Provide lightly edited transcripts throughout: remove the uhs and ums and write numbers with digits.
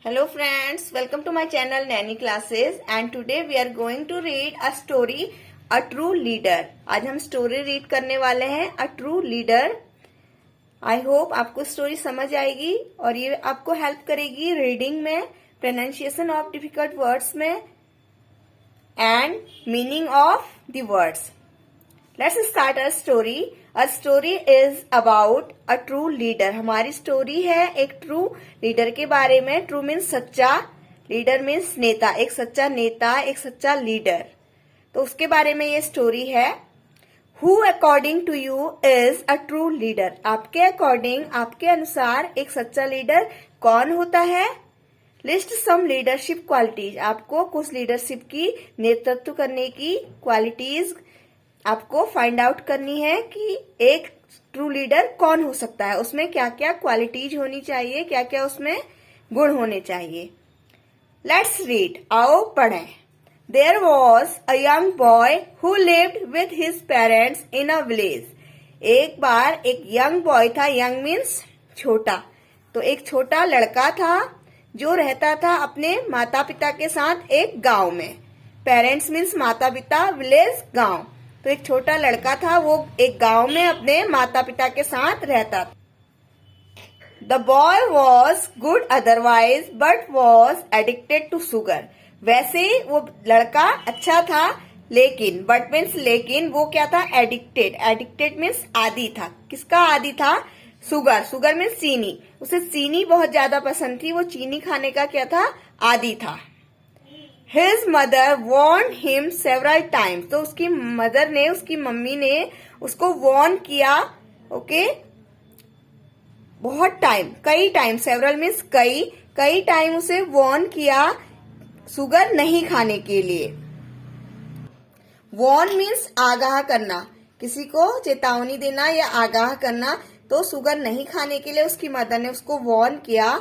Hello friends, welcome to my channel Nanny Classes and today we are going to read a story A True Leader। आज हम story read करने वाले हैं A True Leader। I hope आपको story समझ आएगी और ये आपको हेल्प करेगी रीडिंग में, प्रोनाउंसिएशन ऑफ डिफिकल्ट वर्ड्स में and meaning of the words. Let's start a story. A story is about a true leader. हमारी स्टोरी है एक ट्रू लीडर के बारे में। ट्रू मीन्स सच्चा, लीडर मीन्स नेता, एक सच्चा नेता, एक सच्चा लीडर। तो उसके बारे में ये स्टोरी है। Who according to you is a true leader. आपके अकॉर्डिंग, आपके अनुसार एक सच्चा लीडर कौन होता है? List some leadership qualities. आपको कुछ लीडरशिप की, नेतृत्व करने की क्वालिटीज आपको फाइंड आउट करनी है कि एक ट्रू लीडर कौन हो सकता है, उसमें क्या क्या क्वालिटीज होनी चाहिए, क्या क्या उसमें गुण होने चाहिए। लेट्स रीड, आओ पढ़ें। There was a young boy who lived with his parents in a village. एक बार एक यंग बॉय था, यंग मीन्स छोटा। तो एक छोटा लड़का था जो रहता था अपने माता पिता के साथ एक गांव में। पेरेंट्स मीन्स माता पिता, विलेज गांव। तो एक छोटा लड़का था, वो एक गांव में अपने माता पिता के साथ रहता था। The boy was good otherwise but was addicted to sugar. वैसे वो लड़का अच्छा था, लेकिन, बट मीन्स लेकिन, वो क्या था? एडिक्टेड। एडिक्टेड मीन्स आदी था। किसका आदी था? शुगर। शुगर मीन्स चीनी। उसे चीनी बहुत ज्यादा पसंद थी, वो चीनी खाने का क्या था? आदी था। His mother warned him several times। तो उसकी मदर ने, उसकी मम्मी ने उसको वॉर्न किया, ओके, बहुत टाइम, कई टाइम, सेवरल मीन्स कई, कई टाइम उसे वॉर्न किया शुगर नहीं खाने के लिए। वॉर्न मीन्स आगाह करना, किसी को चेतावनी देना या आगाह करना। तो शुगर नहीं खाने के लिए उसकी मदर ने उसको वॉर्न किया।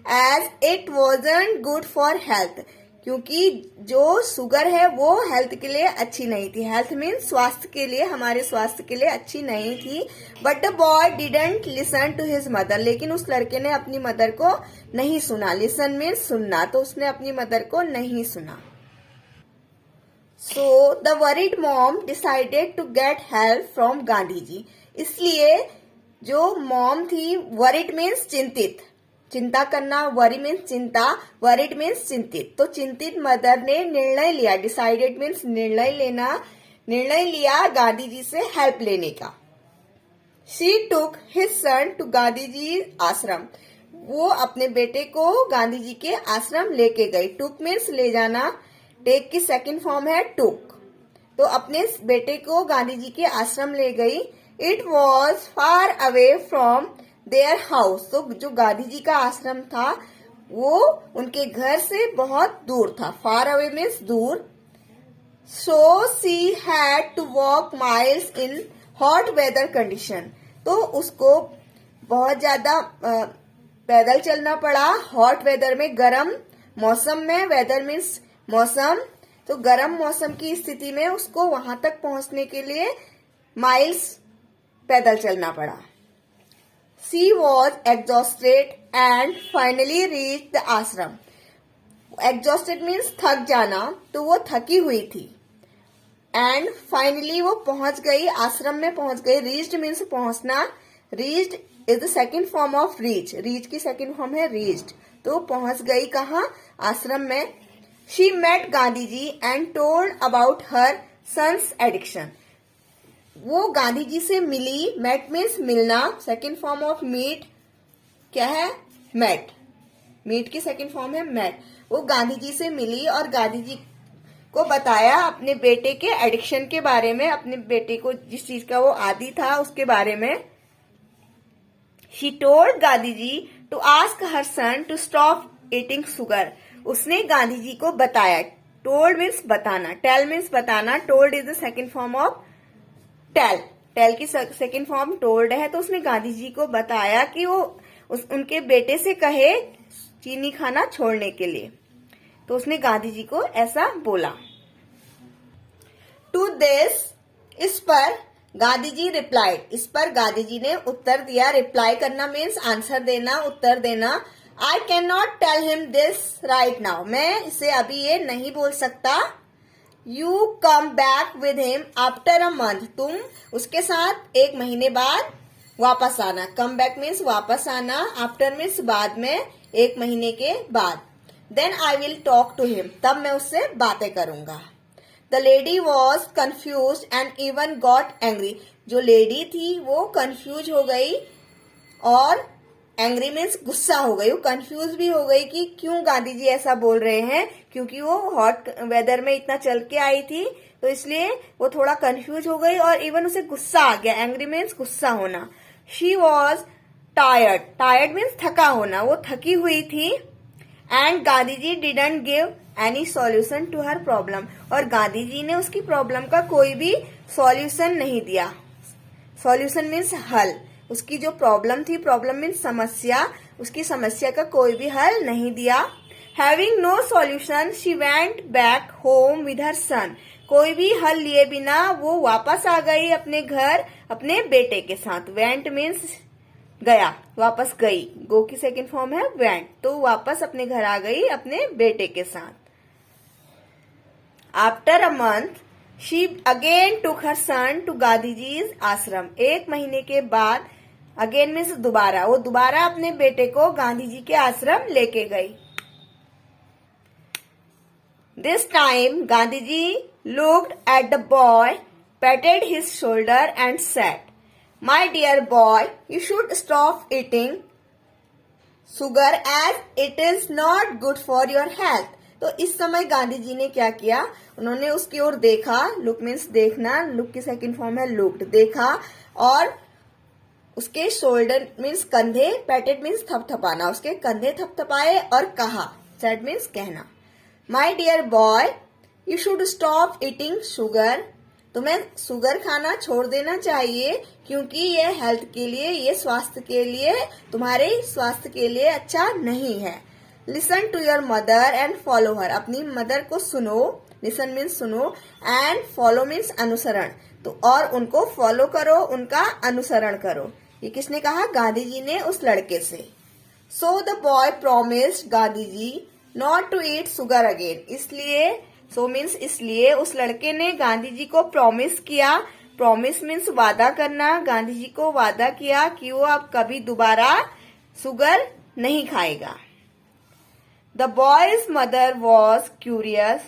As it wasn't good for health, क्योंकि जो शुगर है वो हेल्थ के लिए अच्छी नहीं थी। हेल्थ मीन्स स्वास्थ्य के लिए, हमारे स्वास्थ्य के लिए अच्छी नहीं थी। But the boy didn't listen to his mother. लेकिन उस लड़के ने अपनी मदर को नहीं सुना। लिसन मीन्स सुनना, तो उसने अपनी मदर को नहीं सुना। So the worried mom decided to get help from Gandhi ji. इसलिए जो मॉम थी, वरीड मीन्स चिंतित, चिंता करना, वरी मीन्स चिंता, वरीड मीन्स चिंतित। तो चिंतित मदर ने निर्णय लिया, डिसाइडेड मीन्स निर्णय लेना, निर्णय लिया गांधी जी से हेल्प लेने का। She took his son to Gandhi ji ashram. वो अपने बेटे को गांधी जी के आश्रम लेके गई। टुक मीन्स ले जाना, टेक की सेकंड फॉर्म है टुक। तो अपने बेटे को गांधी जी के आश्रम ले गई। It was far away from their house. तो जो गांधी जी का आश्रम था वो उनके घर से बहुत दूर था। फार अवे मीन्स दूर। So she had to walk miles in hot weather condition. तो उसको बहुत ज्यादा पैदल चलना पड़ा हॉट वेदर में, गर्म मौसम में। वेदर मीन्स मौसम। तो गर्म मौसम की स्थिति में उसको वहां तक पहुंचने के लिए माइल्स पैदल चलना पड़ा। She was exhausted and finally reached the ashram। Exhausted means थक जाना, तो वो थकी हुई थी। And finally वो पहुंच गई, आश्रम में पहुंच गई। Reached means पहुंचना। Reached is the second form of reach। Reach की second form है reached। तो पहुंच गई कहाँ? आश्रम में। She met Gandhi ji and told about her son's addiction। वो गांधी जी से मिली। मेट मीन्स मिलना, सेकेंड फॉर्म ऑफ मीट क्या है? मेट। मीट की सेकेंड फॉर्म है मेट। वो गांधी जी से मिली और गांधी जी को बताया अपने बेटे के एडिक्शन के बारे में, अपने बेटे को जिस चीज का वो आदी था उसके बारे में। She told Gandhi ji to ask her son to stop eating sugar. उसने गांधी जी को बताया। टोल्ड मीन्स बताना, टेल मीन्स बताना। Told is the second form of tell. Tell की सेकेंड फॉर्म टोल्ड है। तो उसने गांधी जी को बताया कि वो उनके बेटे से कहे चीनी खाना छोड़ने के लिए। तो उसने गांधी जी को ऐसा बोला। टू दिस, इस पर गांधी जी रिप्लाइड। इस पर गांधी जी ने उत्तर दिया। रिप्लाई करना मीन्स आंसर देना, उत्तर देना। I can not tell him this right now, मैं इसे अभी ये नहीं बोल सकता. You come back with him after a month, तुम उसके साथ 1 महीने बाद वापस आना. कम बैक मीन्स वापस आना, आफ्टर मीन्स बाद में, 1 महीने के बाद. Then I will talk to him, तब मैं उससे बातें करूंगा. The lady was confuse and even got angry, जो लेडी थी वो कंफ्यूज हो गई और एंग्री मीन्स गुस्सा हो गई. वो कंफ्यूज भी हो गई कि क्यों गांधी जी ऐसा बोल रहे हैं, क्योंकि वो हॉट वेदर में इतना चल के आई थी तो इसलिए वो थोड़ा कंफ्यूज हो गई और इवन उसे गुस्सा आ गया. एंग्री मीन्स गुस्सा होना. She was tired, tired means थका होना, वो थकी हुई थी. And Gandhi ji didn't give any solution to her problem, और गांधी जी ने उसकी प्रॉब्लम का कोई भी सॉल्यूशन नहीं दिया. सॉल्यूशन मीन्स हल. उसकी जो प्रॉब्लम थी, प्रॉब्लम मीन्स समस्या, उसकी समस्या का कोई भी हल नहीं दिया. Having no solution she went back home with her son, कोई भी हल लिए बिना वो वापस आ गई अपने घर अपने बेटे के साथ. वेंट मीन्स गया, वापस गई. गो की सेकेंड फॉर्म है वेंट, तो वापस अपने घर आ गई अपने बेटे के साथ. After a month she again took her son to Gandhi ji's ashram, 1 महीने के बाद, अगेन मीन्स दोबारा, वो दोबारा अपने बेटे को गांधी जी के आश्रम लेके गई. This time Gandhi ji looked at the boy, patted his shoulder and said, "My dear boy, you should stop eating sugar as it is not good for your health." तो इस समय गांधी जी ने क्या किया, उन्होंने उसकी ओर देखा. लुक मीन्स देखना, लुक की सेकंड फॉर्म है लुक्ड, देखा, और उसके शोल्डर मीन्स कंधे, पैटेड मीन्स थपथपाना, उसके कंधे थपथपाए और कहा. सेड मीन्स कहना. My dear boy, you should stop eating sugar, तुम्हें शुगर खाना छोड़ देना चाहिए क्योंकि ये हेल्थ के लिए, ये स्वास्थ्य के लिए, तुम्हारे स्वास्थ्य के लिए अच्छा नहीं है. Listen to your mother and follow her, अपनी मदर को सुनो. लिसन मीन्स सुनो, एंड फॉलो मीन्स अनुसरण, तो और उनको फॉलो करो, उनका अनुसरण करो. ये किसने कहा, गांधी जी ने उस लड़के से. So the boy promised Gandhi ji not to eat sugar again, इसलिए, सो मीन्स इसलिए, उस लड़के ने गांधी जी को प्रॉमिस किया. प्रॉमिस मीन्स वादा करना. गांधी जी को वादा किया कि वो अब कभी दोबारा शुगर नहीं खाएगा. The boy's mother was curious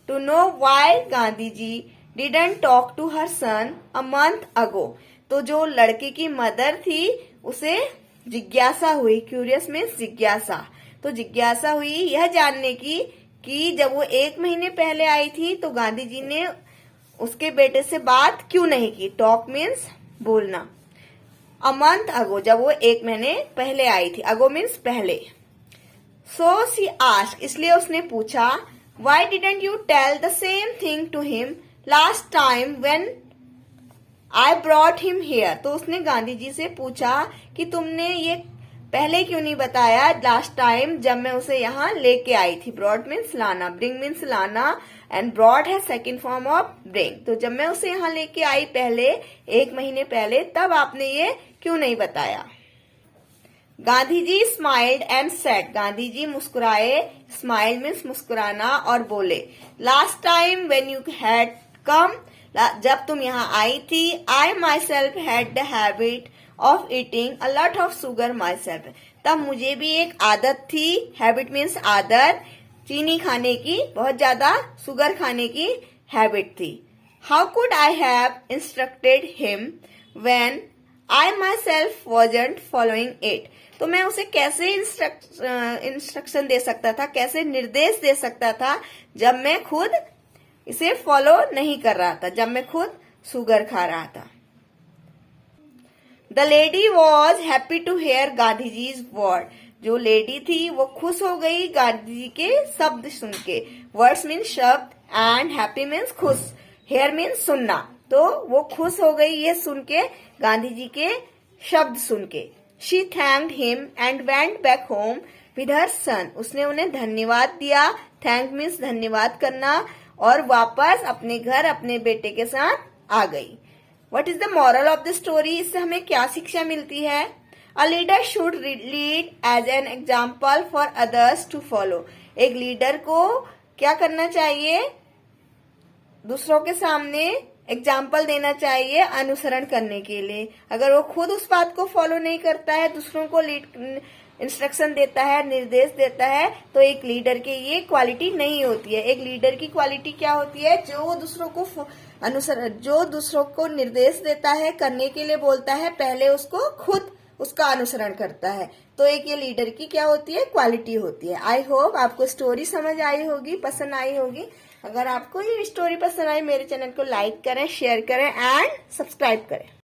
to know why Gandhi ji didn't talk to her son a month ago, तो जो लड़के की मदर थी उसे जिज्ञासा हुई. क्यूरियस मीन्स जिज्ञासा, तो जिज्ञासा हुई यह जानने की कि जब वो 1 महीने पहले आई थी तो गांधी जी ने उसके बेटे से बात क्यों नहीं की. टॉक मीन्स बोलना. अ मंथ अगो, जब वो 1 महीने पहले आई थी. अगो मीन्स पहले. सो सी आस्क्ड, इसलिए उसने पूछा. Why didn't you tell the same thing to him last time when I brought him here, तो उसने गांधी जी से पूछा कि तुमने ये पहले क्यों नहीं बताया लास्ट टाइम जब मैं उसे यहाँ लेके आई थी. ब्रॉड मीन्स लाना, ब्रिंग मीन्स लाना, एंड ब्रॉड है सेकंड फॉर्म ऑफ ब्रिंग. तो जब मैं उसे यहाँ लेके आई पहले, 1 महीने पहले, तब आपने ये क्यों नहीं बताया. Gandhi ji smiled and said, Gandhi ji मुस्कुराए. स्माइल मीन्स मुस्कुराना, और बोले. Last time when you had come, जब तुम यहाँ आई थी, I myself had the habit of eating a lot of sugar myself, तब मुझे भी एक आदत थी. हैबिट मीन्स आदत, चीनी खाने की, बहुत ज्यादा शुगर खाने की हैबिट थी. How could I have instructed him when I my self wasn't following it, तो मैं उसे कैसे इंस्ट्रक्शन दे सकता था, कैसे निर्देश दे सकता था जब मैं खुद इसे फॉलो नहीं कर रहा था, जब मैं खुद शुगर खा रहा था. The lady was happy to hear Gandhi ji's word, जो लेडी थी वो खुश हो गई गांधी जी के शब्द सुन के. वर्ड्स मीन शब्द, एंड हैप्पी मीन्स खुश, हेयर मीन्स सुनना, तो वो खुश हो गई ये सुन के, गांधी जी के शब्द सुन के. She thanked him and went back home with her son, उसने उन्हें धन्यवाद दिया. थैंक मीन्स धन्यवाद करना, और वापस अपने घर अपने बेटे के साथ आ गई. What is the moral of the story, इससे हमें क्या शिक्षा मिलती है. A leader should lead as an example for others to follow. एक लीडर को क्या करना चाहिए? दूसरों के सामने एग्जाम्पल देना चाहिए अनुसरण करने के लिए। अगर वो खुद उस बात को फॉलो नहीं करता है, दूसरों को लीड इंस्ट्रक्शन देता है, निर्देश देता है, तो एक लीडर की ये क्वालिटी नहीं होती है। एक लीडर की क्वालिटी क्या होती है? जो दूसरों को जो दूसरों को निर्देश देता है, करने के लिए बोलता है, पहले उसको खुद उसका अनुसरण करता है। तो एक ये लीडर की क्या होती है? क्वालिटी होती है। आई होप आपको स्टोरी समझ आई होगी, पसंद आई होगी। अगर आपको ये स्टोरी पसंद आई, मेरे चैनल को लाइक करें, शेयर करें एंड सब्सक्राइब करें।